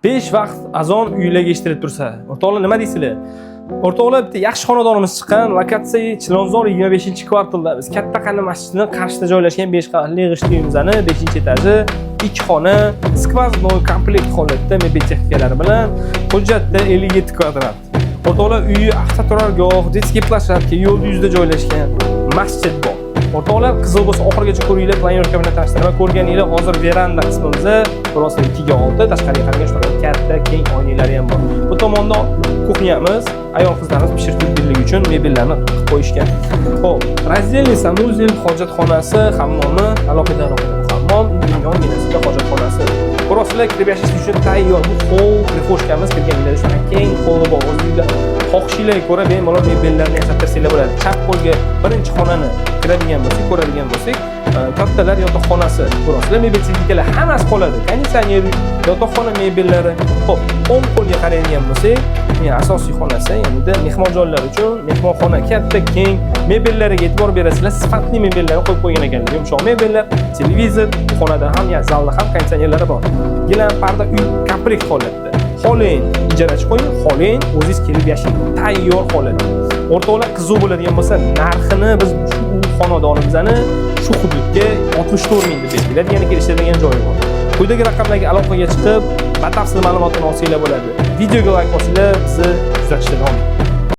5 vaqt azon uylarga eshitilib tursa, o'rtoqlar nima deysizlar? O'rtoqlar bitta yaxshi xonadonimiz chiqqan, lokatsiya Chilonzor 25-kvartalda biz katta qani masjidning qarshida joylashgan 5 qavatli g'isht uyimizni 5-etaji, 2 xona, skvaznoy komplekt holatda mebel texnikalari bilan hujjatda 57 kvadrat. O'rtoqlar uyi avtoturargoh, detskiy plashatka, yo'l yuzida joylashgan masjid bor. O'rtoqlar qiziq bo'lsa oxirigacha ko'ringlar, planyorka bilan tashlaman. Ko'rganinglar hozir veranda qismimizda biroz 2 ga 6, tashqariga qaragan shunday katta keng oynalari ham bor. Bu tomonda kuxnyamiz, ayol qizlarimiz pishirtirishlik uchun mebellarni qilib qo'yishgan. Xo'p, razdelli sanuzel, hojatxonasi, hammomi, alohida hammom, yonginasida hojatxonasi. Biroz kirib yashash uchun tayyor bu hol prixoshkamiz kirganinglar shunday keng holi bor. O'zingizlar xohishinglarga ko'ra bemalol mebellarni yasatirsangiz bo'ladi. Chap qo'lga birinchi xonani kiradigan bo'lsak, ko'radigan bo'lsak, kattalar yotoqxonasi, biroz mebel texnikalar hammasi qoladi. Konditsioner, yotoqxona mebellari. Xo'p, o'ng qo'lga qaraydigan bo'lsak, asosiy xonasi, ya'ni mehmonjonlar uchun mehmonxona katta, keng, mebellariga e'tibor berasizlar, sifatli mebellarni qo'yib qo'ygan ekanlar. Yumshoq mebellar, televizor, bu xonada ham, ya zalda ham konditsionerlari bor. Gilam parda uy komplekt holatda. Xoling, ijarachi qo'ying, xoling, o'zingiz kelib yashang. Tayyor holatda. O'rtoqlar qiziq bo'ladigan bo'lsa, narxini biz shu xonadonimizni shu hududga 64 ming deb belgilab, yana kelishadigan joyi bor. Quyidagi raqamlarga aloqaga chiqib, batafsil ma'lumotni olsanglar bo'ladi. Videoga like bosinglar, bizni kuzatishda davom eting.